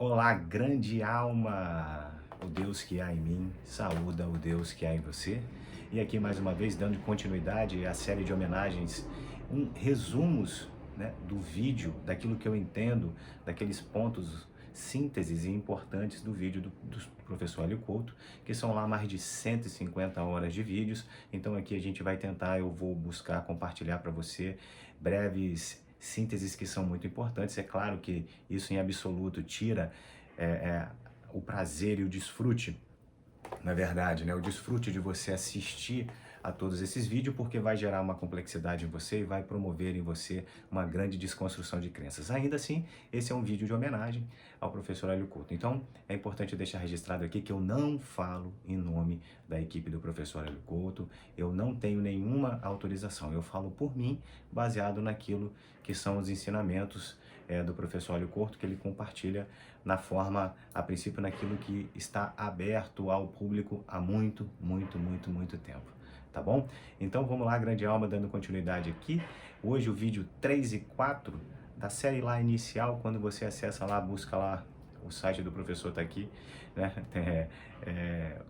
Olá, grande alma! O Deus que há em mim saúda o Deus que há em você. E aqui mais uma vez dando continuidade à série de homenagens, resumos, né, do vídeo, daquilo que eu entendo, daqueles pontos sínteses e importantes do vídeo do professor Hélio Couto, que são lá mais de 150 horas de vídeos. Então aqui a gente vai tentar, eu vou buscar compartilhar para você breves sínteses que são muito importantes. É claro que isso em absoluto tira é, é, o prazer e o desfrute, na verdade, né? O desfrute de você assistir a todos esses vídeos, porque vai gerar uma complexidade em você e vai promover em você uma grande desconstrução de crenças. Ainda assim, esse é um vídeo de homenagem ao professor Hélio Couto. Então, é importante deixar registrado aqui que eu não falo em nome da equipe do professor Hélio Couto, eu não tenho nenhuma autorização, eu falo por mim, baseado naquilo que são os ensinamentos do professor Hélio Couto, que ele compartilha na forma, a princípio, naquilo que está aberto ao público há muito tempo, tá bom? Então vamos lá, grande alma, dando continuidade aqui. Hoje o vídeo 3 e 4 da série lá inicial, quando você acessa lá, busca lá, o site do professor tá aqui, né?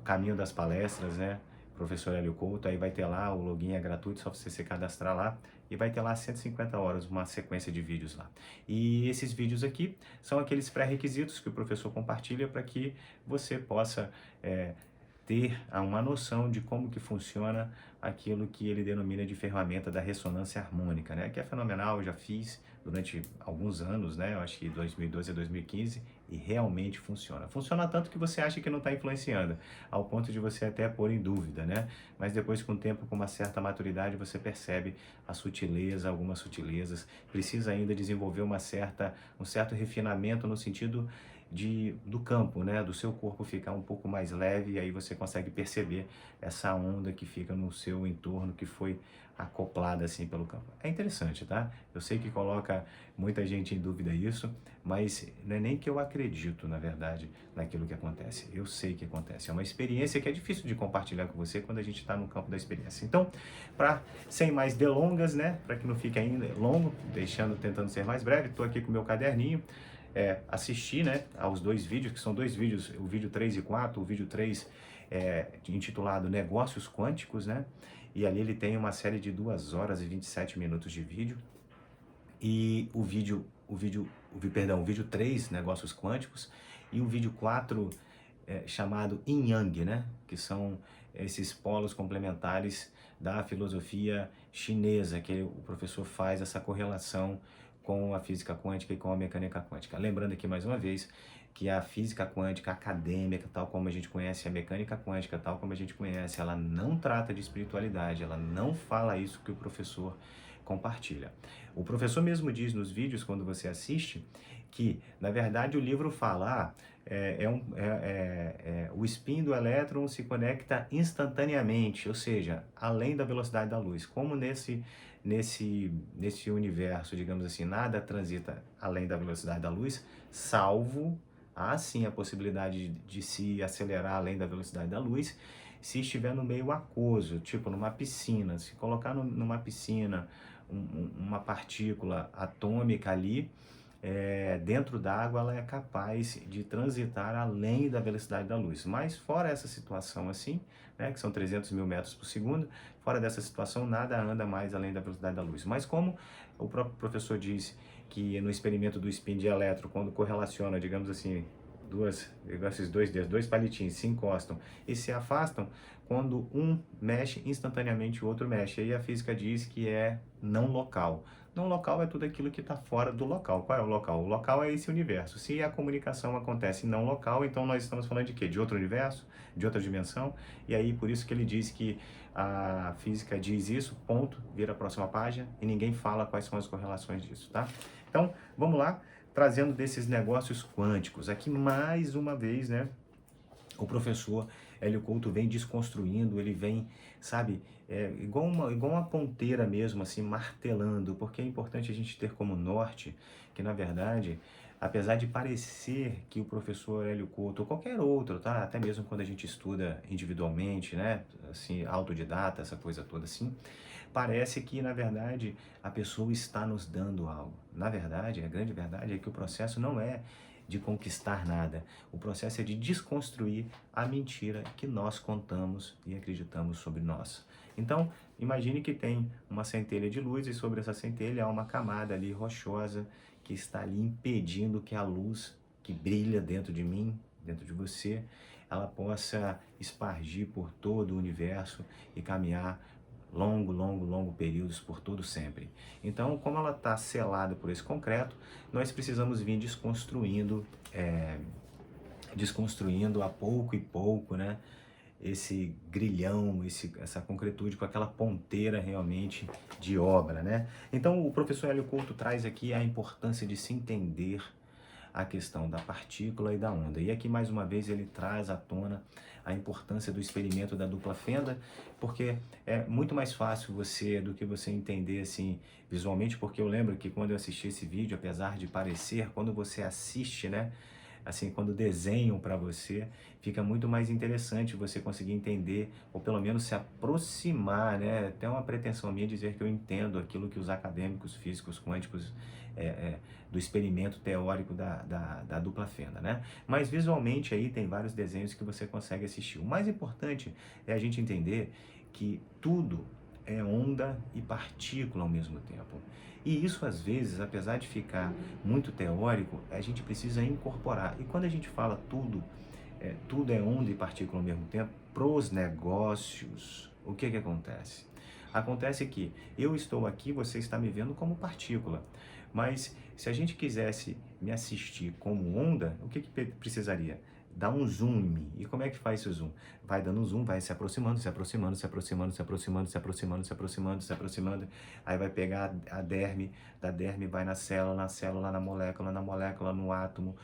Caminho das palestras, né? Professor Hélio Couto, aí vai ter lá, o login é gratuito, só você se cadastrar lá, e vai ter lá 150 horas, uma sequência de vídeos lá. E esses vídeos aqui são aqueles pré-requisitos que o professor compartilha para que você possa ter uma noção de como que funciona aquilo que ele denomina de ferramenta da ressonância harmônica, né? Que é fenomenal, eu já fiz durante alguns anos, né? Eu acho que 2012 a 2015, e realmente funciona. Funciona tanto que você acha que não está influenciando, ao ponto de você até pôr em dúvida, né? Mas depois, com o tempo, com uma certa maturidade, você percebe a sutileza, algumas sutilezas. Precisa ainda desenvolver um certo refinamento no sentido do campo, né, do seu corpo ficar um pouco mais leve, e aí você consegue perceber essa onda que fica no seu entorno, que foi acoplada assim pelo campo. É interessante, tá? Eu sei que coloca muita gente em dúvida isso, mas não é nem que eu acredito, na verdade, naquilo que acontece. Eu sei que acontece. É uma experiência que é difícil de compartilhar com você quando a gente está no campo da experiência. Então, sem mais delongas, né, para que não fique ainda longo, tentando ser mais breve, estou aqui com o meu caderninho, assistir, né, aos dois vídeos, que são dois vídeos, o vídeo 3 e 4, o vídeo 3 intitulado Negócios Quânticos, né, e ali ele tem uma série de 2 horas e 27 minutos de vídeo, e o vídeo 3, Negócios Quânticos, e o vídeo 4, chamado Yin Yang, né, que são esses polos complementares da filosofia chinesa, que o professor faz essa correlação com a física quântica e com a mecânica quântica. Lembrando aqui mais uma vez que a física quântica acadêmica, tal como a gente conhece, a mecânica quântica, tal como a gente conhece, ela não trata de espiritualidade, ela não fala isso que o professor compartilha. O professor mesmo diz nos vídeos, quando você assiste, que, na verdade, o livro fala, o spin do elétron se conecta instantaneamente, ou seja, além da velocidade da luz. Como nesse universo, digamos assim, nada transita além da velocidade da luz, salvo, há sim a possibilidade de se acelerar além da velocidade da luz, se estiver no meio aquoso, tipo numa piscina. Se colocar numa piscina uma partícula atômica ali, dentro d'água, ela é capaz de transitar além da velocidade da luz. Mas fora essa situação assim, né, que são 300 mil metros por segundo, fora dessa situação nada anda mais além da velocidade da luz. Mas como o próprio professor disse que no experimento do spin de elétron, quando correlaciona, digamos assim, esses dois dedos, dois palitinhos se encostam e se afastam, quando um mexe, instantaneamente o outro mexe. Aí a física diz que é não local. Não local é tudo aquilo que está fora do local. Qual é o local? O local é esse universo. Se a comunicação acontece não local, então nós estamos falando de quê? De outro universo? De outra dimensão? E aí por isso que ele diz que a física diz isso, ponto, vira a próxima página, e ninguém fala quais são as correlações disso, tá? Então, vamos lá, trazendo desses negócios quânticos. Aqui mais uma vez, né, o professor Hélio Couto vem desconstruindo, ele vem, sabe, igual uma ponteira mesmo, assim, martelando, porque é importante a gente ter como norte que, na verdade, apesar de parecer que o professor Hélio Couto, ou qualquer outro, tá, até mesmo quando a gente estuda individualmente, né, assim, autodidata, essa coisa toda assim, parece que, na verdade, a pessoa está nos dando algo. Na verdade, a grande verdade é que o processo não é de conquistar nada. O processo é de desconstruir a mentira que nós contamos e acreditamos sobre nós. Então, imagine que tem uma centelha de luz e sobre essa centelha há uma camada ali rochosa que está ali impedindo que a luz que brilha dentro de mim, dentro de você, ela possa espargir por todo o universo e caminhar longo períodos por todo sempre. Então, como ela está selada por esse concreto, nós precisamos vir desconstruindo a pouco e pouco, né? Esse grilhão, essa concretude com aquela ponteira realmente de obra, né? Então, o professor Hélio Couto traz aqui a importância de se entender a questão da partícula e da onda. E aqui, mais uma vez, ele traz à tona a importância do experimento da dupla fenda, porque é muito mais fácil do que você entender assim visualmente, porque eu lembro que quando eu assisti esse vídeo, apesar de parecer, quando você assiste, né, assim, quando desenham para você, fica muito mais interessante você conseguir entender, ou pelo menos se aproximar, né? Até uma pretensão minha dizer que eu entendo aquilo que os acadêmicos físicos quânticos do experimento teórico da dupla fenda, né? Mas visualmente aí tem vários desenhos que você consegue assistir. O mais importante é a gente entender que tudo é onda e partícula ao mesmo tempo. E isso, às vezes, apesar de ficar muito teórico, a gente precisa incorporar. E quando a gente fala tudo é onda e partícula ao mesmo tempo, pros negócios, o que acontece? Acontece que eu estou aqui, você está me vendo como partícula. Mas se a gente quisesse me assistir como onda, o que precisaria? Dar um zoom em mim. E como é que faz esse zoom? Vai dando um zoom, vai se aproximando, se aproximando, se aproximando, se aproximando, se aproximando, se aproximando, se aproximando. Aí vai pegar a derme, da derme vai na célula, na molécula, no átomo,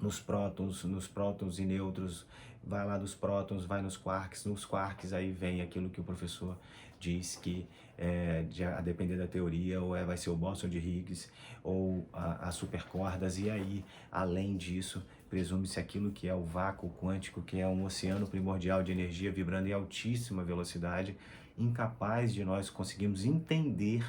nos prótons e nêutrons, vai lá dos prótons, vai nos quarks aí vem aquilo que o professor diz que, a depender da teoria, ou vai ser o bóson de Higgs, ou as supercordas, e aí, além disso, presume-se aquilo que é o vácuo quântico, que é um oceano primordial de energia vibrando em altíssima velocidade, incapaz de nós conseguirmos entender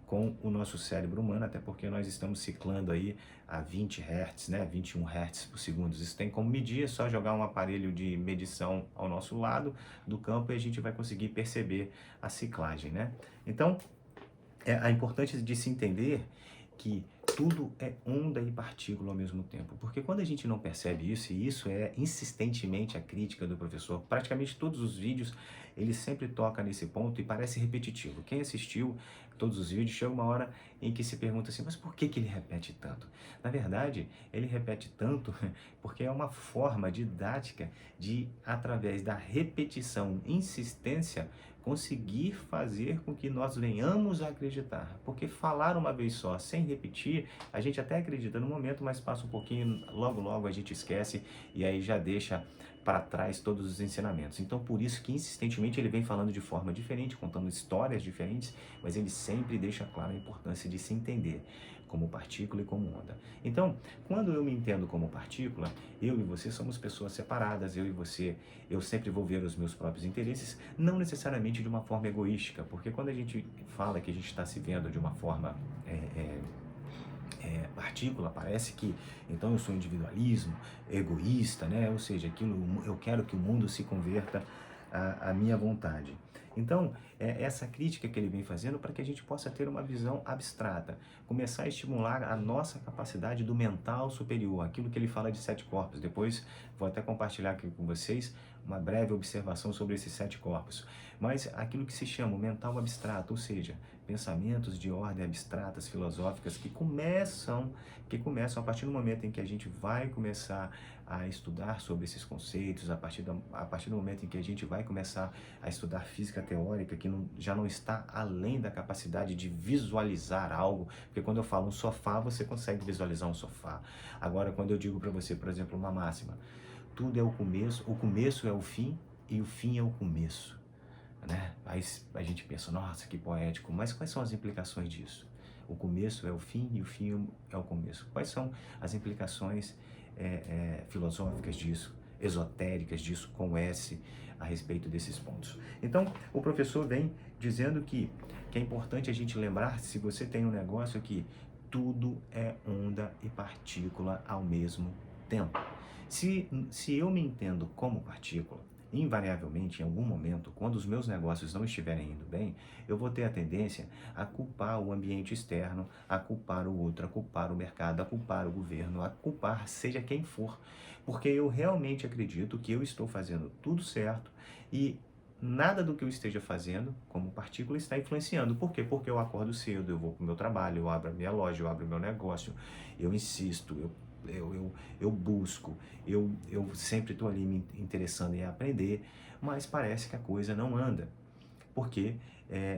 com o nosso cérebro humano, até porque nós estamos ciclando aí a 20 Hz, né, 21 Hz por segundo. Isso tem como medir, é só jogar um aparelho de medição ao nosso lado do campo e a gente vai conseguir perceber a ciclagem, né? Então, é importante de se entender que tudo é onda e partícula ao mesmo tempo, porque quando a gente não percebe isso, e isso é insistentemente a crítica do professor, praticamente todos os vídeos ele sempre toca nesse ponto e parece repetitivo. Quem assistiu todos os vídeos, chega uma hora em que se pergunta assim, mas por que ele repete tanto? Na verdade, ele repete tanto porque é uma forma didática de, através da repetição, insistência, conseguir fazer com que nós venhamos a acreditar. Porque falar uma vez só, sem repetir, a gente até acredita no momento, mas passa um pouquinho, logo a gente esquece e aí já deixa para trás todos os ensinamentos. Então, por isso que insistentemente ele vem falando de forma diferente, contando histórias diferentes, mas ele sempre deixa clara a importância de se entender como partícula e como onda. Então, quando eu me entendo como partícula, eu e você somos pessoas separadas, eu e você, eu sempre vou ver os meus próprios interesses, não necessariamente de uma forma egoística, porque quando a gente fala que a gente está se vendo de uma forma partícula, parece que então eu sou individualismo, egoísta, né? Ou seja, eu quero que o mundo se converta à minha vontade. Então, essa crítica que ele vem fazendo para que a gente possa ter uma visão abstrata, começar a estimular a nossa capacidade do mental superior, aquilo que ele fala de 7 corpos. Depois vou até compartilhar aqui com vocês uma breve observação sobre esses 7 corpos. Mas aquilo que se chama o mental abstrato, ou seja, pensamentos de ordem abstratas, filosóficas, que começam a partir do momento em que a gente vai começar a estudar sobre esses conceitos, a partir do momento em que a gente vai começar a estudar física teórica, que já não está além da capacidade de visualizar algo, porque quando eu falo um sofá, você consegue visualizar um sofá. Agora, quando eu digo para você, por exemplo, uma máxima, tudo é o começo é o fim e o fim é o começo, né? Aí a gente pensa, nossa, que poético, mas quais são as implicações disso? O começo é o fim e o fim é o começo. Quais são as implicações filosóficas disso, esotéricas disso, com S, a respeito desses pontos? Então, o professor vem dizendo que é importante a gente lembrar, se você tem um negócio que tudo é onda e partícula. partícula ao mesmo tempo. Se eu me entendo como partícula, invariavelmente, em algum momento, quando os meus negócios não estiverem indo bem, eu vou ter a tendência a culpar o ambiente externo, a culpar o outro, a culpar o mercado, a culpar o governo, a culpar seja quem for, porque eu realmente acredito que eu estou fazendo tudo certo e nada do que eu esteja fazendo como partícula está influenciando. Por quê? Porque eu acordo cedo, eu vou para o meu trabalho, eu abro a minha loja, eu abro o meu negócio, eu insisto, eu busco, eu sempre estou ali me interessando em aprender, mas parece que a coisa não anda. Por quê?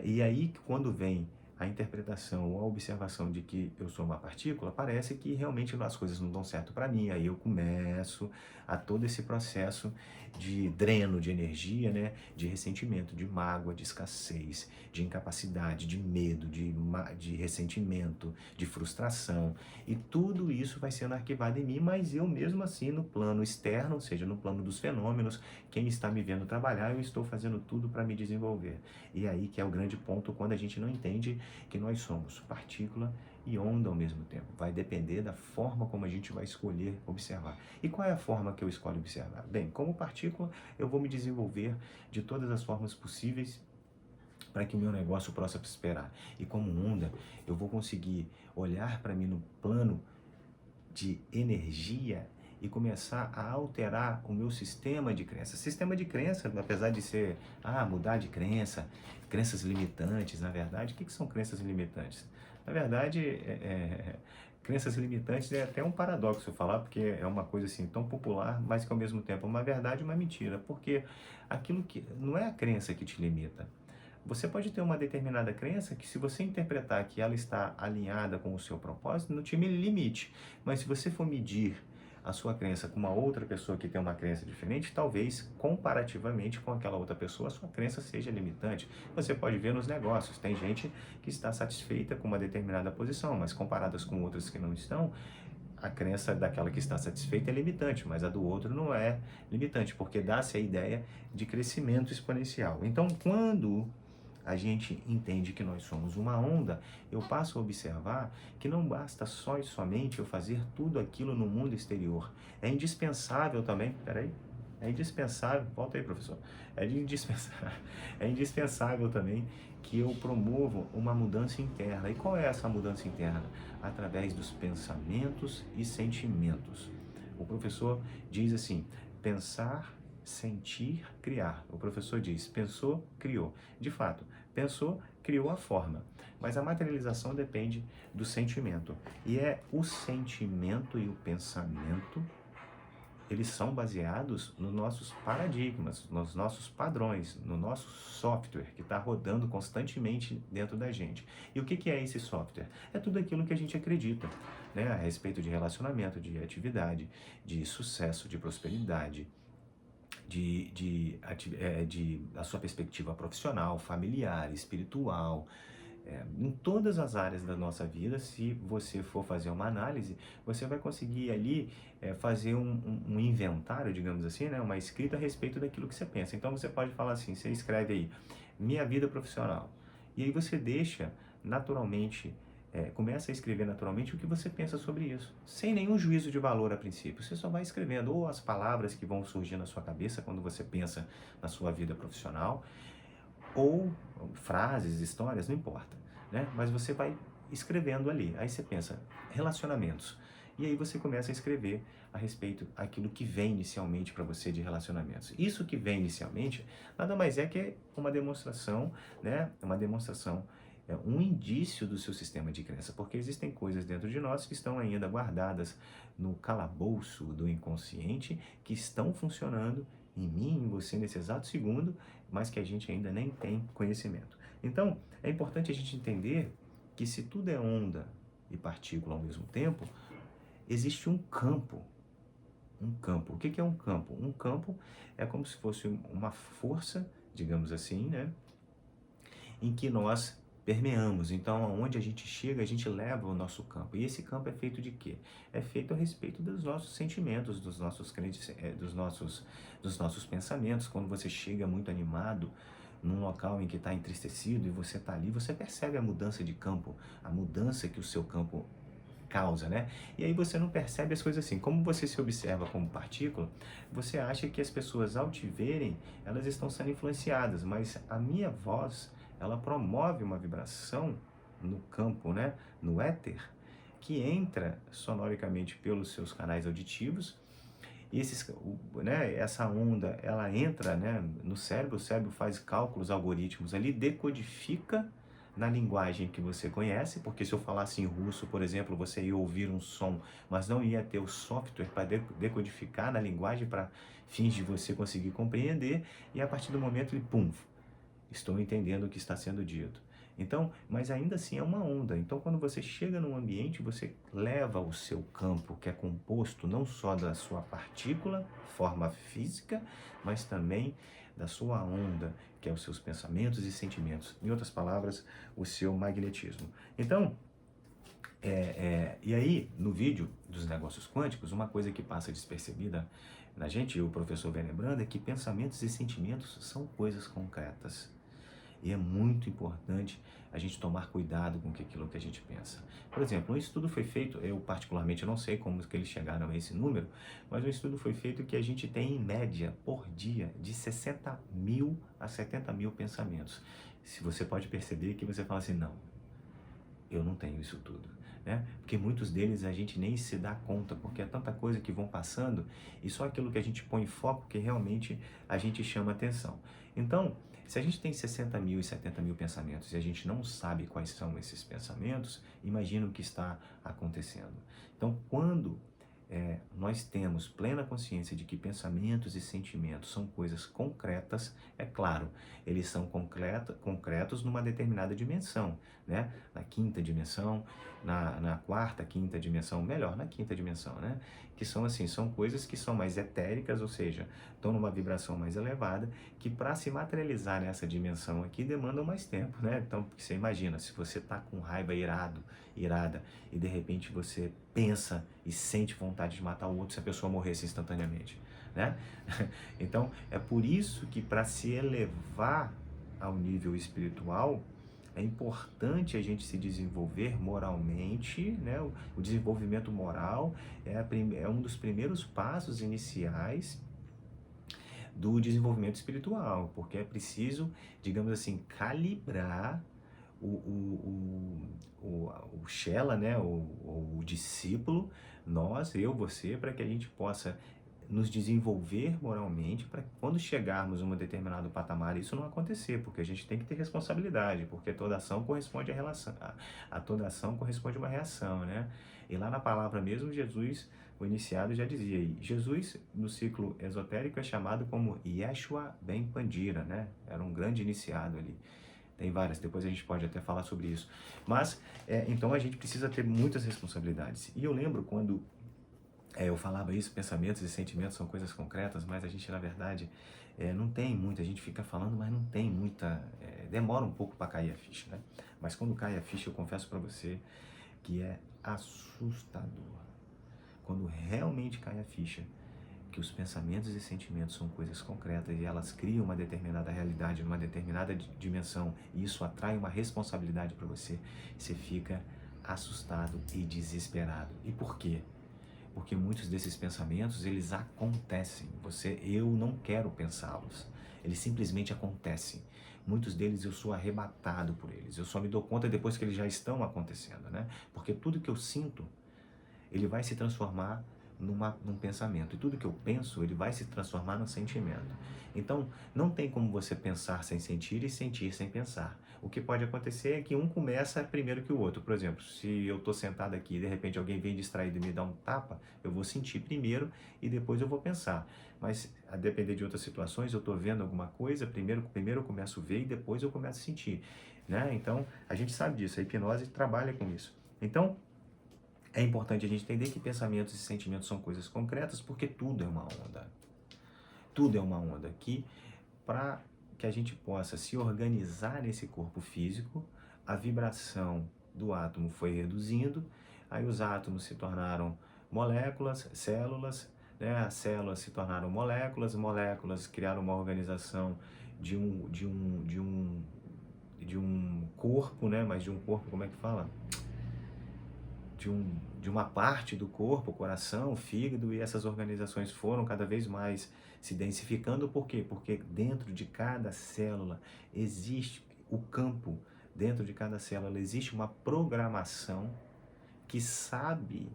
E aí, quando vem a interpretação ou a observação de que eu sou uma partícula, parece que realmente as coisas não dão certo para mim. Aí eu começo a todo esse processo de dreno de energia, né? De ressentimento, de mágoa, de escassez, de incapacidade, de medo, de ressentimento, de frustração. E tudo isso vai sendo arquivado em mim, mas eu mesmo assim, no plano externo, ou seja, no plano dos fenômenos, quem está me vendo trabalhar, eu estou fazendo tudo para me desenvolver. E aí que é o grande ponto, quando a gente não entende que nós somos partícula e onda ao mesmo tempo. Vai depender da forma como a gente vai escolher observar. E qual é a forma que eu escolho observar? Bem, como partícula, eu vou me desenvolver de todas as formas possíveis para que o meu negócio possa prosperar. E como onda, eu vou conseguir olhar para mim no plano de energia e começar a alterar o meu sistema de crença. Sistema de crença, apesar de ser, mudar de crença, crenças limitantes, na verdade, o que são crenças limitantes? Na verdade, crenças limitantes é até um paradoxo falar, porque é uma coisa assim tão popular, mas que ao mesmo tempo é uma verdade e uma mentira, porque aquilo que não é a crença que te limita. Você pode ter uma determinada crença que, se você interpretar que ela está alinhada com o seu propósito, não te limite. Mas se você for medir a sua crença com uma outra pessoa que tem uma crença diferente, talvez, comparativamente com aquela outra pessoa, a sua crença seja limitante. Você pode ver nos negócios, tem gente que está satisfeita com uma determinada posição, mas comparadas com outras que não estão, a crença daquela que está satisfeita é limitante, mas a do outro não é limitante, porque dá-se a ideia de crescimento exponencial. Então, quando a gente entende que nós somos uma onda, eu passo a observar que não basta só e somente eu fazer tudo aquilo no mundo exterior. É indispensável também, é indispensável, volta aí, professor, é indispensável também que eu promova uma mudança interna. E qual é essa mudança interna? Através dos pensamentos e sentimentos. O professor diz assim: pensar, sentir, criar. O professor diz: pensou, criou. De fato, pensou, criou a forma. Mas a materialização depende do sentimento. E é o sentimento e o pensamento, eles são baseados nos nossos paradigmas, nos nossos padrões, no nosso software que está rodando constantemente dentro da gente. E o que é esse software? É tudo aquilo que a gente acredita, né? A respeito de relacionamento, de atividade, de sucesso, de prosperidade, a sua perspectiva profissional, familiar, espiritual, em todas as áreas da nossa vida. Se você for fazer uma análise, você vai conseguir ali fazer um inventário, digamos assim, né, uma escrita a respeito daquilo que você pensa. Então você pode falar assim, você escreve aí, minha vida profissional, e aí você deixa naturalmente, começa a escrever naturalmente o que você pensa sobre isso, sem nenhum juízo de valor a princípio. Você só vai escrevendo ou as palavras que vão surgir na sua cabeça quando você pensa na sua vida profissional, ou frases, histórias, não importa, né? Mas você vai escrevendo ali. Aí você pensa, relacionamentos. E aí você começa a escrever a respeito daquilo que vem inicialmente para você de relacionamentos. Isso que vem inicialmente nada mais é que uma demonstração, né? Uma demonstração, um indício do seu sistema de crença, porque existem coisas dentro de nós que estão ainda guardadas no calabouço do inconsciente, que estão funcionando em mim, em você, nesse exato segundo, mas que a gente ainda nem tem conhecimento. Então, é importante a gente entender que, se tudo é onda e partícula ao mesmo tempo, existe um campo. Um campo. O que é um campo? Um campo é como se fosse uma força, digamos assim, né, em que nós permeamos. Então, aonde a gente chega, a gente leva o nosso campo. E esse campo é feito de quê? É feito a respeito dos nossos sentimentos, dos nossos dos nossos pensamentos. Quando você chega muito animado num local em que está entristecido e você está ali, você percebe a mudança de campo, a mudança que o seu campo causa, né? E aí você não percebe as coisas assim. Como você se observa como partícula, você acha que as pessoas, ao te verem, elas estão sendo influenciadas, mas a minha voz, ela promove uma vibração no campo, né? No éter, que entra sonoricamente pelos seus canais auditivos. E né, essa onda, ela entra, né, no cérebro, o cérebro faz cálculos, algoritmos ali, decodifica na linguagem que você conhece, porque se eu falasse em russo, por exemplo, você ia ouvir um som, mas não ia ter o software para decodificar na linguagem para fins de você conseguir compreender, e a partir do momento ele, pum, estou entendendo o que está sendo dito. Então, mas ainda assim é uma onda. Então, quando você chega num ambiente, você leva o seu campo, que é composto não só da sua partícula, forma física, mas também da sua onda, que é os seus pensamentos e sentimentos. Em outras palavras, o seu magnetismo. Então, e aí, no vídeo dos negócios quânticos, uma coisa que passa despercebida na gente, e o professor vem lembrando, é que pensamentos e sentimentos são coisas concretas. E é muito importante a gente tomar cuidado com aquilo que a gente pensa. Por exemplo, um estudo foi feito, eu particularmente não sei como que eles chegaram a esse número, mas um estudo foi feito que a gente tem em média por dia de 60 mil a 70 mil pensamentos. Se você pode perceber que você fala assim, não, eu não tenho isso tudo, né? Porque muitos deles a gente nem se dá conta, porque é tanta coisa que vão passando e só aquilo que a gente põe em foco que realmente a gente chama atenção. Então, se a gente tem 60 mil e 70 mil pensamentos e a gente não sabe quais são esses pensamentos, imagina o que está acontecendo. Então, quando nós temos plena consciência de que pensamentos e sentimentos são coisas concretas, é claro, eles são concretos numa determinada dimensão, né? Na quinta dimensão, na quarta, quinta dimensão, melhor, na quinta dimensão, né? Que são assim, são coisas que são mais etéricas, ou seja, estão numa vibração mais elevada, que para se materializar nessa dimensão aqui demandam mais tempo, né? Então, porque você imagina, se você está com raiva irada, e de repente você pensa e sente vontade de matar o outro se a pessoa morresse instantaneamente, né? Então, é por isso que para se elevar ao nível espiritual, é importante a gente se desenvolver moralmente, né? O desenvolvimento moral é um dos primeiros passos iniciais do desenvolvimento espiritual, porque é preciso, digamos assim, calibrar o Shela, né, o discípulo, nós, eu, você, para que a gente possa nos desenvolver moralmente, para que quando chegarmos a um determinado patamar, isso não acontecer, porque a gente tem que ter responsabilidade, porque toda ação corresponde a relação, a toda ação corresponde a uma reação, né? E lá na palavra mesmo, Jesus, o iniciado, já dizia, e Jesus, no ciclo esotérico, é chamado como Yeshua Ben Pandira, né? Era um grande iniciado ali. Tem várias, depois a gente pode até falar sobre isso. Mas, então a gente precisa ter muitas responsabilidades. E eu lembro quando eu falava isso, pensamentos e sentimentos são coisas concretas, mas a gente, na verdade, não tem muita, a gente fica falando, mas não tem muita, demora um pouco para cair a ficha, né? Mas quando cai a ficha, eu confesso para você que é assustador. Quando realmente cai a ficha, que os pensamentos e sentimentos são coisas concretas e elas criam uma determinada realidade, numa determinada dimensão, e isso atrai uma responsabilidade para você, você fica assustado e desesperado. E por quê? Porque muitos desses pensamentos, eles acontecem. Eu não quero pensá-los. Eles simplesmente acontecem. Muitos deles eu sou arrebatado por eles. Eu só me dou conta depois que eles já estão acontecendo, né? Porque tudo que eu sinto, ele vai se transformar num pensamento. E tudo que eu penso, ele vai se transformar num sentimento. Então, não tem como você pensar sem sentir e sentir sem pensar. O que pode acontecer é que um começa primeiro que o outro. Por exemplo, se eu estou sentado aqui e de repente alguém vem distraído e me dá um tapa, eu vou sentir primeiro e depois eu vou pensar. Mas, a depender de outras situações, eu estou vendo alguma coisa, primeiro eu começo a ver e depois eu começo a sentir, né? Então, a gente sabe disso, a hipnose trabalha com isso. Então, é importante a gente entender que pensamentos e sentimentos são coisas concretas, porque tudo é uma onda. Tudo é uma onda que, para que a gente possa se organizar nesse corpo físico, a vibração do átomo foi reduzindo, aí os átomos se tornaram moléculas, células, né? As células se tornaram moléculas criaram uma organização de um corpo, né? Mas de um corpo, como é que fala? de uma parte do corpo, coração, fígado, e essas organizações foram cada vez mais se densificando. Por quê? Porque dentro de cada célula existe o campo, dentro de cada célula existe uma programação que sabe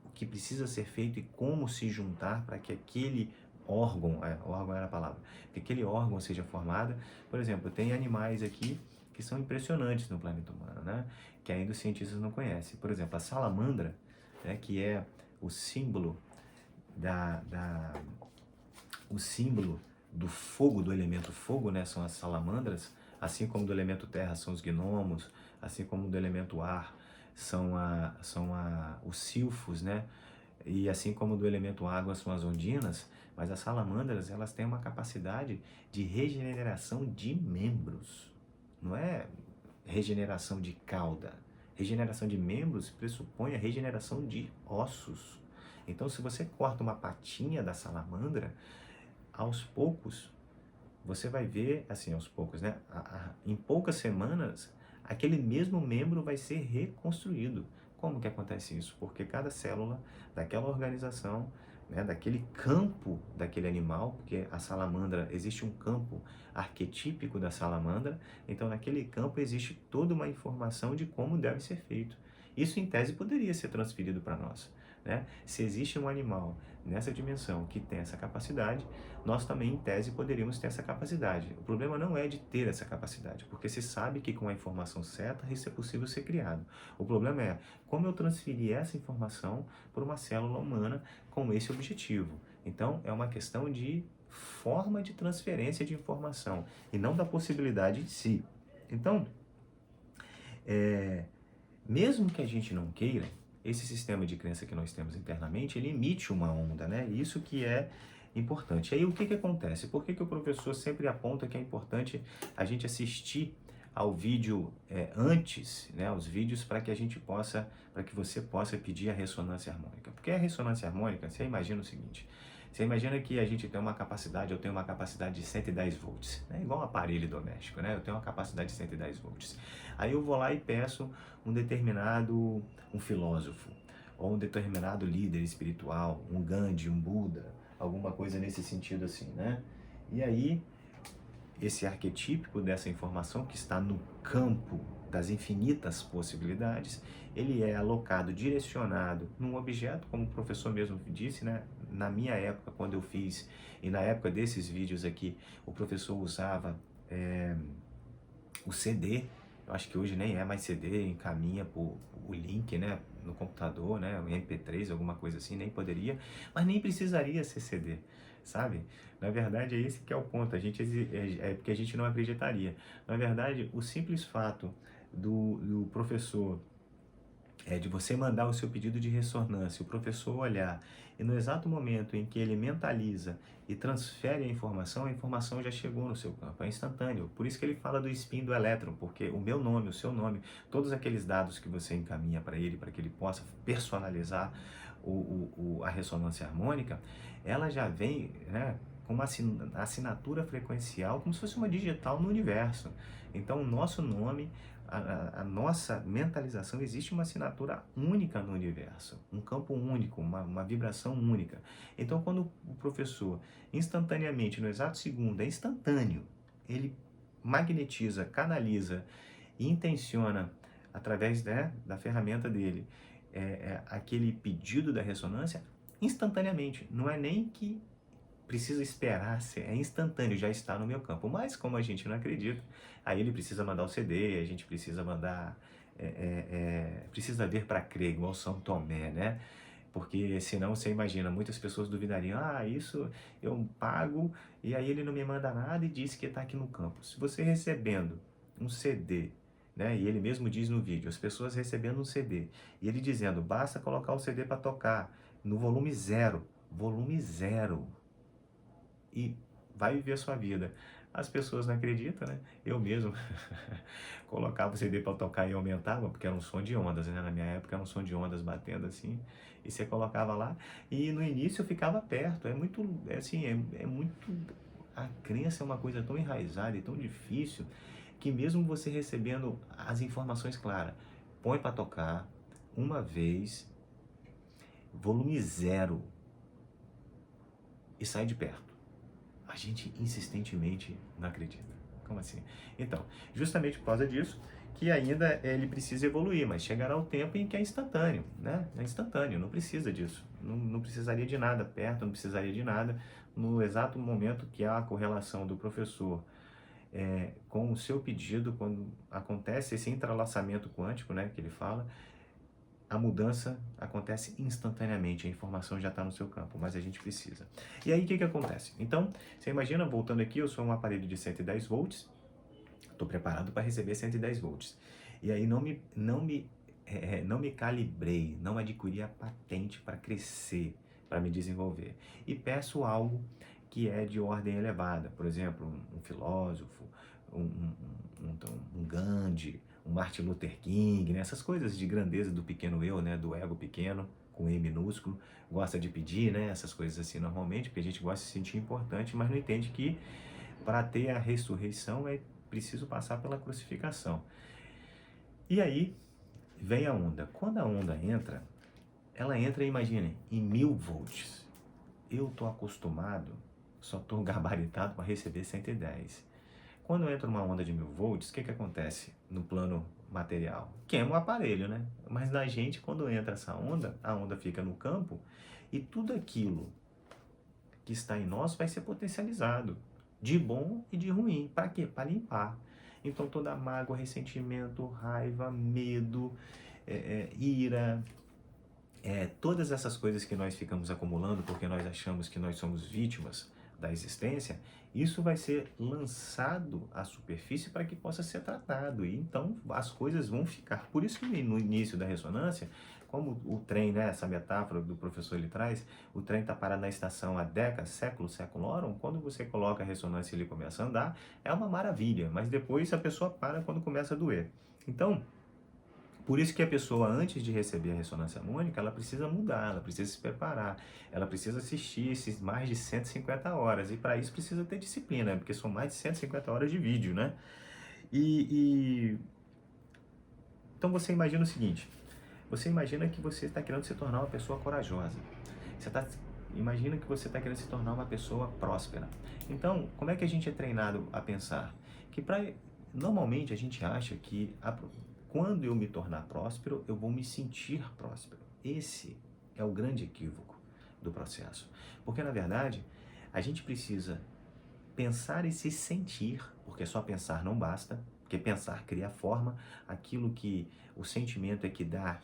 o que precisa ser feito e como se juntar para que aquele órgão era a palavra, que aquele órgão seja formado. Por exemplo, tem animais aqui que são impressionantes no planeta humano, né? Que ainda os cientistas não conhecem. Por exemplo, a salamandra, né, que é o símbolo o símbolo do fogo, do elemento fogo, né, são as salamandras, assim como do elemento terra são os gnomos, assim como do elemento ar são os silfos, né, e assim como do elemento água são as ondinas. Mas as salamandras, elas têm uma capacidade de regeneração de membros, não é regeneração de cauda. Regeneração de membros pressupõe a regeneração de ossos. Então, se você corta uma patinha da salamandra, aos poucos, você vai ver, assim, aos poucos, né? Em poucas semanas, aquele mesmo membro vai ser reconstruído. Como que acontece isso? Porque cada célula daquela organização, né, daquele campo daquele animal, porque a salamandra, existe um campo arquetípico da salamandra, então naquele campo existe toda uma informação de como deve ser feito. Isso, em tese, poderia ser transferido para nós, né? Se existe um animal nessa dimensão que tem essa capacidade, nós também, em tese, poderíamos ter essa capacidade. O problema não é de ter essa capacidade, porque se sabe que com a informação certa isso é possível ser criado. O problema é como eu transferir essa informação para uma célula humana com esse objetivo. Então, é uma questão de forma de transferência de informação e não da possibilidade em si. Então, mesmo que a gente não queira, esse sistema de crença que nós temos internamente, ele emite uma onda, né? Isso que é importante. Aí o que acontece? Por que o professor sempre aponta que é importante a gente assistir ao vídeo antes, né? Os vídeos para que a gente possa, para que você possa pedir a ressonância harmônica. Porque a ressonância harmônica, você imagina o seguinte: você imagina que a gente tem uma capacidade, eu tenho uma capacidade de 110 volts, né? Igual um aparelho doméstico, né? Eu tenho uma capacidade de 110 volts. Aí eu vou lá e peço um filósofo, ou um determinado líder espiritual, um Gandhi, um Buda, alguma coisa nesse sentido assim, né? E aí, esse arquetípico dessa informação que está no campo das infinitas possibilidades, ele é alocado, direcionado num objeto, como o professor mesmo disse, né? Na minha época, quando eu fiz, e na época desses vídeos aqui, o professor usava o CD. Eu acho que hoje nem é mais CD, encaminha o link, né, no computador, né, o MP3, alguma coisa assim, nem poderia, mas nem precisaria ser CD, sabe? Na verdade, é esse que é o ponto, é porque a gente não acreditaria. Na verdade, o simples fato do professor, de você mandar o seu pedido de ressonância, o professor olhar, e no exato momento em que ele mentaliza e transfere a informação já chegou no seu campo, é instantâneo. Por isso que ele fala do spin do elétron, porque o meu nome, o seu nome, todos aqueles dados que você encaminha para ele, para que ele possa personalizar a ressonância harmônica, ela já vem, né, com uma assinatura frequencial, como se fosse uma digital no universo. Então, o nosso nome, a nossa mentalização, existe uma assinatura única no universo, um campo único, uma vibração única. Então, quando o professor, instantaneamente, no exato segundo, é instantâneo, ele magnetiza, canaliza e intenciona, através, né, da ferramenta dele, aquele pedido da ressonância, instantaneamente. Não é nem que precisa esperar, é instantâneo, já está no meu campo. Mas como a gente não acredita, aí ele precisa mandar o CD, a gente precisa mandar, precisa ver para crer, igual São Tomé, né? Porque senão você imagina, muitas pessoas duvidariam, isso eu pago e aí ele não me manda nada e diz que está aqui no campo. Se você recebendo um CD, né, e ele mesmo diz no vídeo, as pessoas recebendo um CD, e ele dizendo, basta colocar o CD para tocar no volume zero, e vai viver a sua vida. As pessoas não acreditam, né? Eu mesmo colocava o CD para tocar e aumentava, porque era um som de ondas, né? Na minha época era um som de ondas batendo assim, e você colocava lá, e no início eu ficava perto. A crença é uma coisa tão enraizada e tão difícil, que mesmo você recebendo as informações claras, põe para tocar, uma vez, volume zero, e sai de perto. A gente insistentemente não acredita. Como assim? Então, justamente por causa disso, que ainda ele precisa evoluir, mas chegará o tempo em que é instantâneo, né? É instantâneo, não precisa disso. Não precisaria de nada perto, não precisaria de nada. No exato momento que há a correlação do professor com o seu pedido, quando acontece esse entrelaçamento quântico, né, que ele fala, a mudança acontece instantaneamente, a informação já está no seu campo, mas a gente precisa. E aí o que acontece? Então, você imagina, voltando aqui, eu sou um aparelho de 110 volts, estou preparado para receber 110 volts. E aí não me calibrei, não adquiri a patente para crescer, para me desenvolver. E peço algo que é de ordem elevada, por exemplo, um filósofo, um Gandhi, um Martin Luther King, né? Essas coisas de grandeza do pequeno eu, né? Do ego pequeno, com E minúsculo, gosta de pedir, né? Essas coisas assim normalmente, porque a gente gosta de se sentir importante, mas não entende que para ter a ressurreição é preciso passar pela crucificação. E aí vem a onda. Quando a onda entra, ela entra, imagine, em 1000 volts. Eu estou acostumado, só estou gabaritado para receber 110. Quando entra uma onda de 1000 volts, o que acontece no plano material? Queima o aparelho, né? Mas na gente, quando entra essa onda, a onda fica no campo e tudo aquilo que está em nós vai ser potencializado, de bom e de ruim. Para quê? Para limpar. Então toda mágoa, ressentimento, raiva, medo, ira, todas essas coisas que nós ficamos acumulando porque nós achamos que nós somos vítimas da existência, isso vai ser lançado à superfície para que possa ser tratado. E então as coisas vão ficar. Por isso que no início da ressonância, como o trem, né, essa metáfora do professor ele traz, o trem está parado na estação há décadas, séculos, séculorum, quando você coloca a ressonância e ele começa a andar, é uma maravilha, mas depois a pessoa para quando começa a doer. Então, por isso que a pessoa, antes de receber a ressonância harmônica, ela precisa mudar, ela precisa se preparar, ela precisa assistir esses mais de 150 horas, e para isso precisa ter disciplina, porque são mais de 150 horas de vídeo, né? Então você imagina o seguinte, você imagina que você está querendo se tornar uma pessoa corajosa, imagina que você está querendo se tornar uma pessoa próspera. Então, como é que a gente é treinado a pensar? Que normalmente a gente acha que quando eu me tornar próspero, eu vou me sentir próspero. Esse é o grande equívoco do processo. Porque, na verdade, a gente precisa pensar e se sentir, porque só pensar não basta, porque pensar cria forma, aquilo que o sentimento é que dá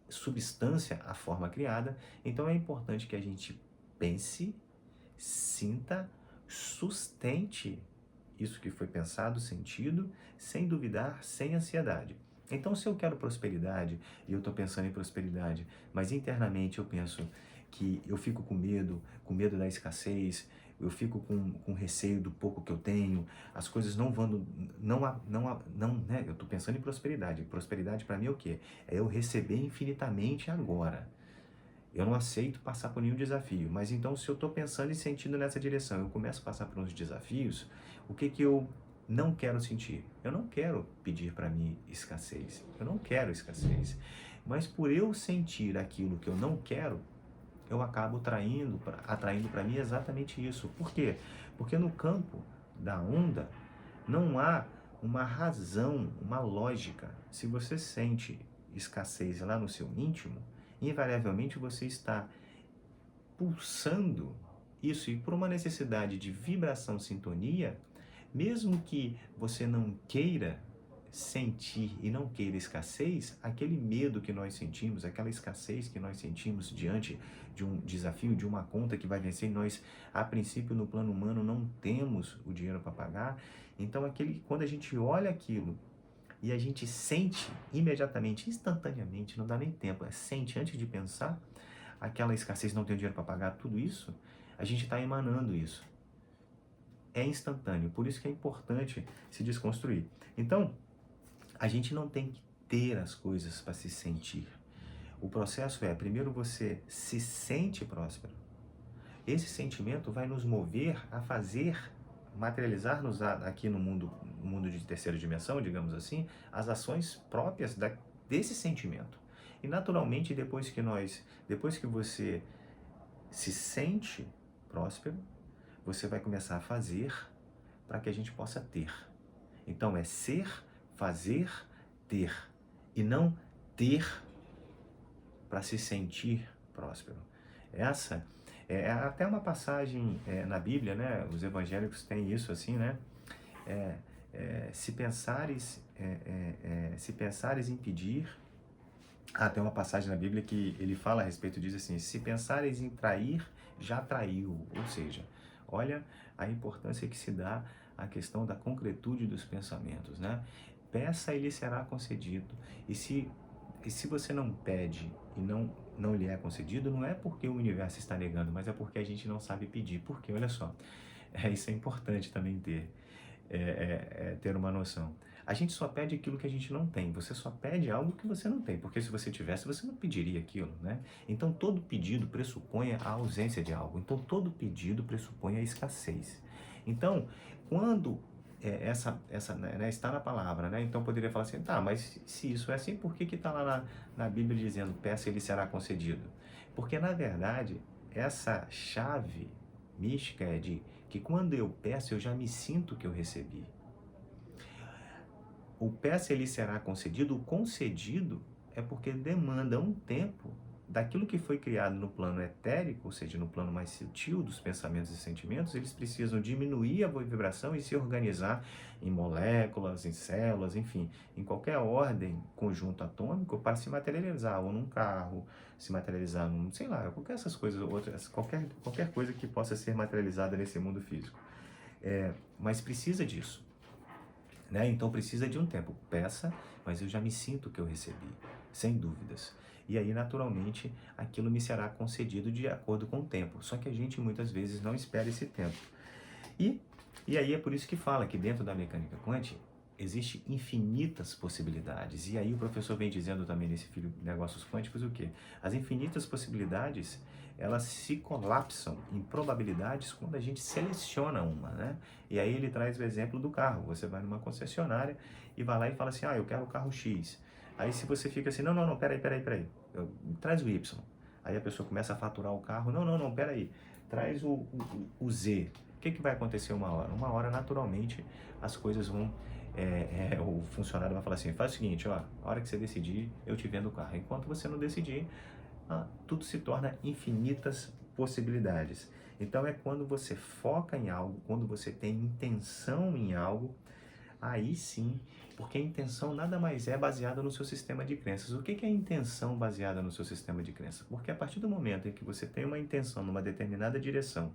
substância à forma criada. Então é importante que a gente pense, sinta, sustente isso que foi pensado, sentido, sem duvidar, sem ansiedade. Então, se eu quero prosperidade, e eu estou pensando em prosperidade, mas internamente eu penso que eu fico com medo da escassez, eu fico com receio do pouco que eu tenho, as coisas não vão, né? Eu estou pensando em prosperidade. Prosperidade para mim é o quê? É eu receber infinitamente agora. Eu não aceito passar por nenhum desafio, mas então se eu estou pensando e sentindo nessa direção, eu começo a passar por uns desafios, o que eu não quero sentir? Eu não quero pedir para mim escassez, eu não quero escassez, mas por eu sentir aquilo que eu não quero, eu acabo atraindo para mim exatamente isso. Por quê? Porque no campo da onda não há uma razão, uma lógica. Se você sente escassez lá no seu íntimo, invariavelmente você está pulsando isso, e por uma necessidade de vibração, sintonia, mesmo que você não queira sentir e não queira escassez, aquele medo que nós sentimos, aquela escassez que nós sentimos diante de um desafio, de uma conta que vai vencer, e nós, a princípio, no plano humano, não temos o dinheiro para pagar. Então, quando a gente olha aquilo e a gente sente imediatamente, instantaneamente, não dá nem tempo, sente antes de pensar, aquela escassez, não tem dinheiro para pagar, tudo isso, a gente está emanando isso. É instantâneo, por isso que é importante se desconstruir. Então, a gente não tem que ter as coisas para se sentir. O processo é, primeiro você se sente próspero. Esse sentimento vai nos mover a materializar-nos aqui no mundo de terceira dimensão, digamos assim, as ações próprias desse sentimento. E naturalmente, depois que você se sente próspero, você vai começar a fazer para que a gente possa ter. Então é ser, fazer, ter, e não ter para se sentir próspero. Essa é até uma passagem na Bíblia, né? Os evangélicos têm isso assim, né? Se pensares em pedir, tem uma passagem na Bíblia que ele fala a respeito disso assim: se pensares em trair, já traiu. Ou seja, olha a importância que se dá à questão da concretude dos pensamentos, né? Peça e lhe será concedido. E se você não pede e não lhe é concedido, não é porque o universo está negando, mas é porque a gente não sabe pedir. Porque, olha só, isso é importante também ter uma noção. A gente só pede aquilo que a gente não tem. Você só pede algo que você não tem, porque se você tivesse, você não pediria aquilo, né? Então, todo pedido pressupõe a ausência de algo. Então, todo pedido pressupõe a escassez. Então, quando está na palavra, né? Então, poderia falar assim, tá, mas se isso é assim, por que está lá na Bíblia dizendo, peça e ele será concedido? Porque, na verdade, essa chave mística é de que quando eu peço, eu já me sinto que eu recebi. O peça ele será concedido, o concedido é porque demanda um tempo daquilo que foi criado no plano etérico, ou seja, no plano mais sutil dos pensamentos e sentimentos, eles precisam diminuir a vibração e se organizar em moléculas, em células, enfim, em qualquer ordem, conjunto atômico, para se materializar, ou num carro, se materializar num, sei lá, qualquer essas coisas, outras, qualquer coisa que possa ser materializada nesse mundo físico. Mas precisa disso. Né? Então precisa de um tempo. Peça, mas eu já me sinto que eu recebi, sem dúvidas. E aí, naturalmente, aquilo me será concedido de acordo com o tempo. Só que a gente muitas vezes não espera esse tempo. E aí é por isso que fala que dentro da mecânica quântica existe infinitas possibilidades. E aí o professor vem dizendo também nesse filho Negócios Quânticos o quê? As infinitas possibilidades, elas se colapsam em probabilidades quando a gente seleciona uma, né? E aí ele traz o exemplo do carro. Você vai numa concessionária e vai lá e fala assim, eu quero o carro X. Aí se você fica assim, não, peraí, traz o Y. Aí a pessoa começa a faturar o carro, não, peraí, traz o Z. O que vai acontecer uma hora? Uma hora, naturalmente, as coisas vão... o funcionário vai falar assim, faz o seguinte, a hora que você decidir, eu te vendo o carro. Enquanto você não decidir, tudo se torna infinitas possibilidades. Então é quando você foca em algo, quando você tem intenção em algo, aí sim, porque a intenção nada mais é baseada no seu sistema de crenças. O que é a intenção baseada no seu sistema de crenças? Porque a partir do momento em que você tem uma intenção numa determinada direção,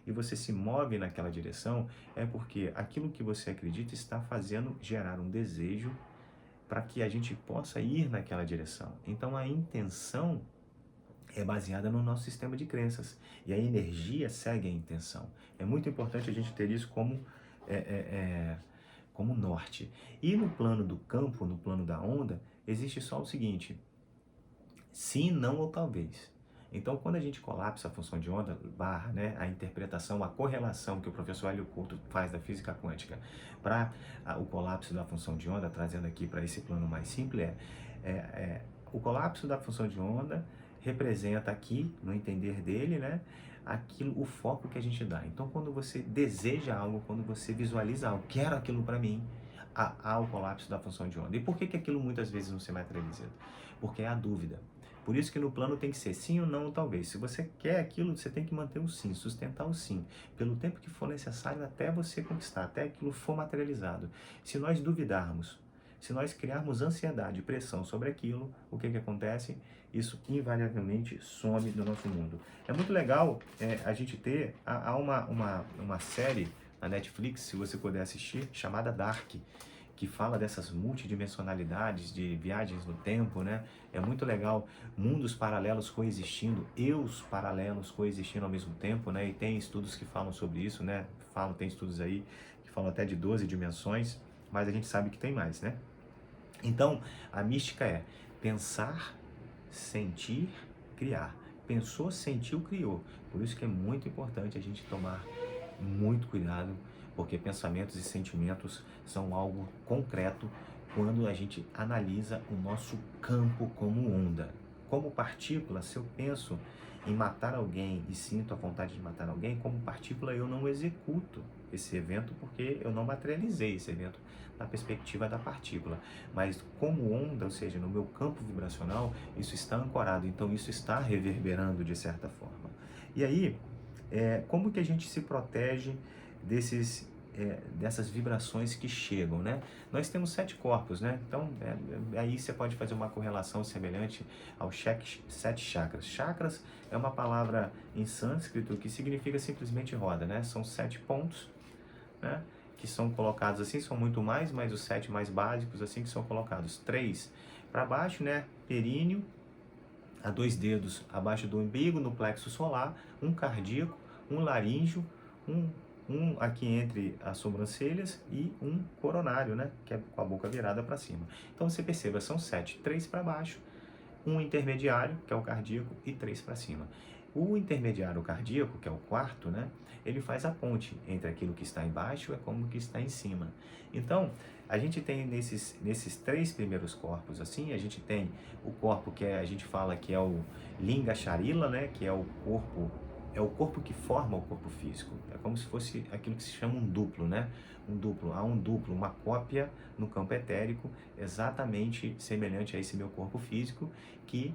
e você se move naquela direção, é porque aquilo que você acredita está fazendo gerar um desejo para que a gente possa ir naquela direção. Então a intenção é baseada no nosso sistema de crenças e a energia segue a intenção. É muito importante a gente ter isso como norte. E no plano do campo, no plano da onda, existe só o seguinte: sim, não ou talvez. Então, quando a gente colapsa a função de onda, né, a interpretação, a correlação que o professor Hélio Couto faz da física quântica para o colapso da função de onda, trazendo aqui para esse plano mais simples, o colapso da função de onda representa aqui, no entender dele, né, o foco que a gente dá. Então, quando você deseja algo, quando você visualiza algo, quero aquilo para mim, há o colapso da função de onda. E por que aquilo muitas vezes não se materializa? Porque é a dúvida. Por isso que no plano tem que ser sim ou não ou talvez. Se você quer aquilo, você tem que manter o sim, sustentar o sim, pelo tempo que for necessário até você conquistar, até aquilo for materializado. Se nós duvidarmos, se nós criarmos ansiedade e pressão sobre aquilo, o que acontece? Isso invariavelmente some do nosso mundo. É muito legal a gente ter, há uma série na Netflix, se você puder assistir, chamada Dark, que fala dessas multidimensionalidades de viagens no tempo, né? É muito legal, mundos paralelos coexistindo, eus paralelos coexistindo ao mesmo tempo, né? E tem estudos que falam sobre isso, né? Tem estudos aí que falam até de 12 dimensões, mas a gente sabe que tem mais, né? Então, a mística é pensar, sentir, criar. Pensou, sentiu, criou. Por isso que é muito importante a gente tomar muito cuidado, porque pensamentos e sentimentos são algo concreto quando a gente analisa o nosso campo como onda. Como partícula, se eu penso em matar alguém e sinto a vontade de matar alguém, como partícula eu não executo esse evento porque eu não materializei esse evento na perspectiva da partícula. Mas como onda, ou seja, no meu campo vibracional, isso está ancorado, então isso está reverberando de certa forma. E aí, como que a gente se protege dessas vibrações que chegam, né? Nós temos 7 corpos, né? Então, aí você pode fazer uma correlação semelhante aos 7 chakras. Chakras é uma palavra em sânscrito que significa simplesmente roda, né? São 7 pontos, né? Que são colocados assim, são muito mais, mas os 7 mais básicos assim que são colocados 3 para baixo, né? Períneo, a 2 dedos abaixo do umbigo, no plexo solar, um cardíaco, um laríngeo, um aqui entre as sobrancelhas e um coronário, né? Que é com a boca virada para cima. Então você perceba, são 7, 3 para baixo, um intermediário, que é o cardíaco, e 3 para cima. O intermediário cardíaco, que é o quarto, né? Ele faz a ponte entre aquilo que está embaixo e como que está em cima. Então, a gente tem nesses 3 primeiros corpos, assim, a gente tem o corpo que a gente fala que é o Linga Sharila, né? Que é o corpo que forma o corpo físico. É como se fosse aquilo que se chama um duplo, né? Há um duplo, uma cópia no campo etérico, exatamente semelhante a esse meu corpo físico, que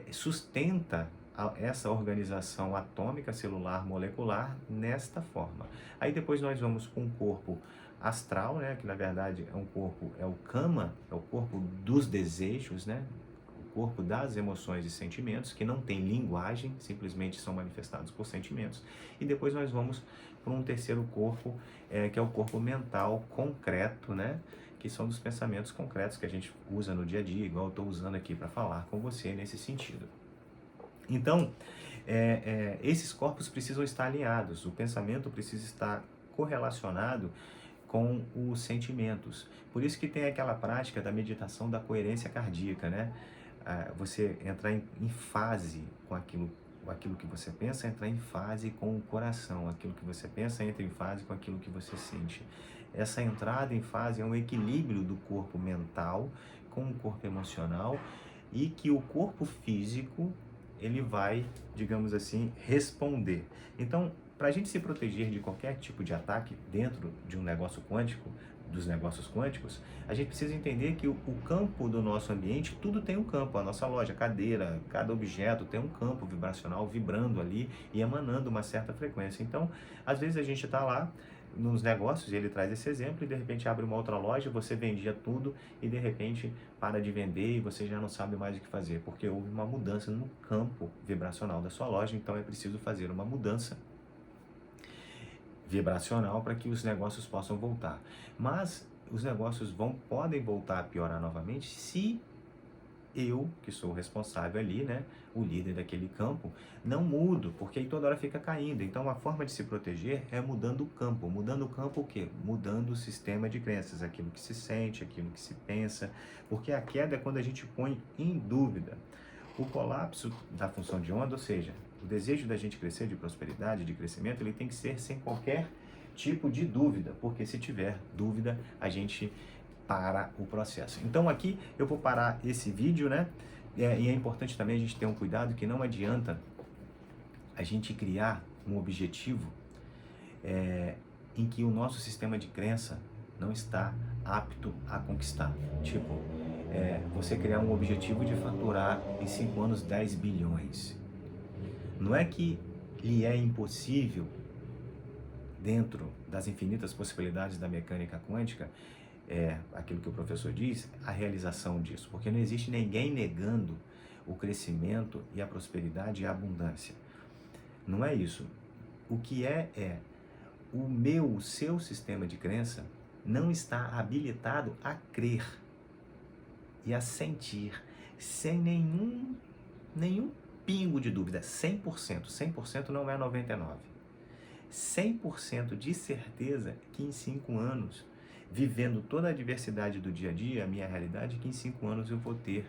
sustenta essa organização atômica, celular, molecular, nesta forma. Aí depois nós vamos com o corpo astral, né? Que na verdade é o Kama, é o corpo dos desejos, né? Corpo das emoções e sentimentos, que não tem linguagem, simplesmente são manifestados por sentimentos. E depois nós vamos para um terceiro corpo, que é o corpo mental concreto, né? Que são dos pensamentos concretos que a gente usa no dia a dia, igual eu estou usando aqui para falar com você nesse sentido. Então, esses corpos precisam estar alinhados, o pensamento precisa estar correlacionado com os sentimentos. Por isso que tem aquela prática da meditação da coerência cardíaca, né? Você entrar em fase com aquilo que você pensa, entrar em fase com o coração, aquilo que você pensa entra em fase com aquilo que você sente. Essa entrada em fase é um equilíbrio do corpo mental com o corpo emocional e que o corpo físico ele vai, digamos assim, responder. Então, para a gente se proteger de qualquer tipo de ataque dentro de um negócio quântico, dos negócios quânticos, a gente precisa entender que o campo do nosso ambiente, tudo tem um campo. A nossa loja, a cadeira, cada objeto tem um campo vibracional vibrando ali e emanando uma certa frequência. Então, às vezes a gente está lá nos negócios, e ele traz esse exemplo, e de repente abre uma outra loja, você vendia tudo e de repente para de vender e você já não sabe mais o que fazer, porque houve uma mudança no campo vibracional da sua loja, então é preciso fazer uma mudança vibracional para que os negócios possam voltar. Mas os negócios podem voltar a piorar novamente se eu, que sou o responsável ali, né, o líder daquele campo, não mudo, porque aí toda hora fica caindo. Então a forma de se proteger é mudando o campo. Mudando o campo o quê? Mudando o sistema de crenças, aquilo que se sente, aquilo que se pensa, porque a queda é quando a gente põe em dúvida o colapso da função de onda, ou seja, o desejo da gente crescer, de prosperidade, de crescimento, ele tem que ser sem qualquer tipo de dúvida, porque se tiver dúvida, a gente para o processo. Então aqui eu vou parar esse vídeo, né? E é importante também a gente ter um cuidado que não adianta a gente criar um objetivo em que o nosso sistema de crença não está apto a conquistar. Tipo, você criar um objetivo de faturar em 5 anos 10 bilhões. Não é que lhe é impossível, dentro das infinitas possibilidades da mecânica quântica, aquilo que o professor diz, a realização disso, porque não existe ninguém negando o crescimento e a prosperidade e a abundância. Não é isso. O que o seu sistema de crença não está habilitado a crer e a sentir sem nenhum pingo de dúvida, 100%, 100% não é 99%, 100% de certeza que em 5 anos, vivendo toda a diversidade do dia a dia, a minha realidade é que em 5 anos eu vou ter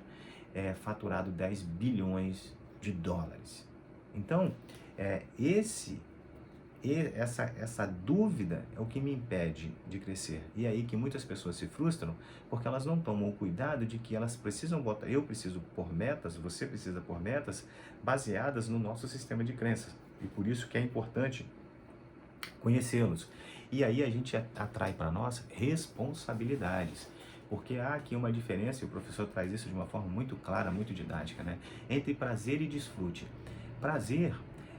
faturado 10 bilhões de dólares. Então, esse essa dúvida é o que me impede de crescer. E é aí que muitas pessoas se frustram, porque elas não tomam o cuidado de que elas precisam botar, eu preciso pôr metas, você precisa pôr metas baseadas no nosso sistema de crenças. E por isso que é importante conhecê-los. E aí a gente atrai para nós responsabilidades. Porque há aqui uma diferença, e o professor traz isso de uma forma muito clara, muito didática, né? Entre prazer e desfrute. Prazer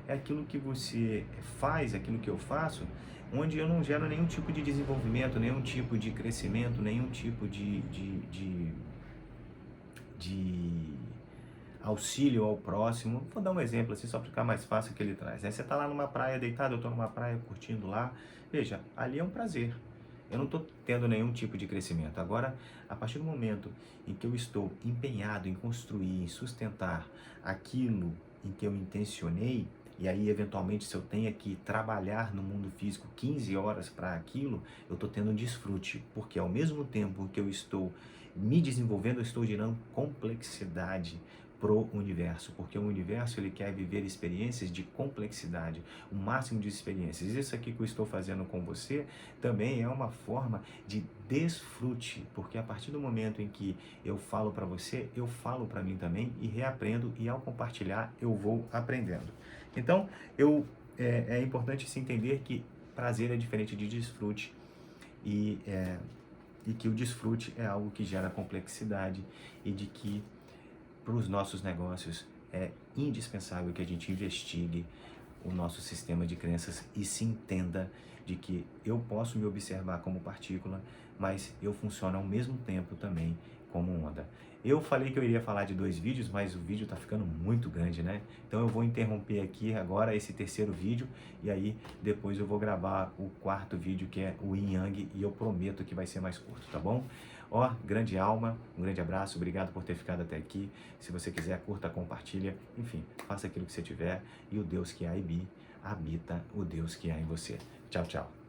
é aquilo que você faz, aquilo que eu faço, onde eu não gero nenhum tipo de desenvolvimento, nenhum tipo de crescimento, nenhum tipo de auxílio ao próximo. Vou dar um exemplo assim, só para ficar mais fácil que ele traz, né? Você está lá numa praia deitado, eu estou numa praia curtindo lá. Veja, ali é um prazer. Eu não estou tendo nenhum tipo de crescimento. Agora, a partir do momento em que eu estou empenhado em construir, em sustentar aquilo em que eu intencionei, e aí, eventualmente, se eu tenho que trabalhar no mundo físico 15 horas para aquilo, eu estou tendo um desfrute, porque ao mesmo tempo que eu estou me desenvolvendo, eu estou gerando complexidade pro universo, porque o universo ele quer viver experiências de complexidade, o máximo de experiências. Isso aqui que eu estou fazendo com você também é uma forma de desfrute, porque a partir do momento em que eu falo para você, eu falo para mim também e reaprendo, e ao compartilhar eu vou aprendendo. Então, é importante se entender que prazer é diferente de desfrute e que o desfrute é algo que gera complexidade e de que para os nossos negócios é indispensável que a gente investigue o nosso sistema de crenças e se entenda de que eu posso me observar como partícula, mas eu funciono ao mesmo tempo também como onda. Eu falei que eu iria falar de 2 vídeos, mas o vídeo está ficando muito grande, né? Então eu vou interromper aqui agora esse terceiro vídeo e aí depois eu vou gravar o 4º vídeo, que é o Yin Yang, e eu prometo que vai ser mais curto, tá bom? Ó, grande alma, um grande abraço, obrigado por ter ficado até aqui. Se você quiser, curta, compartilha, enfim, faça aquilo que você tiver, e o Deus que há em mim habita o Deus que há em você. Tchau, tchau.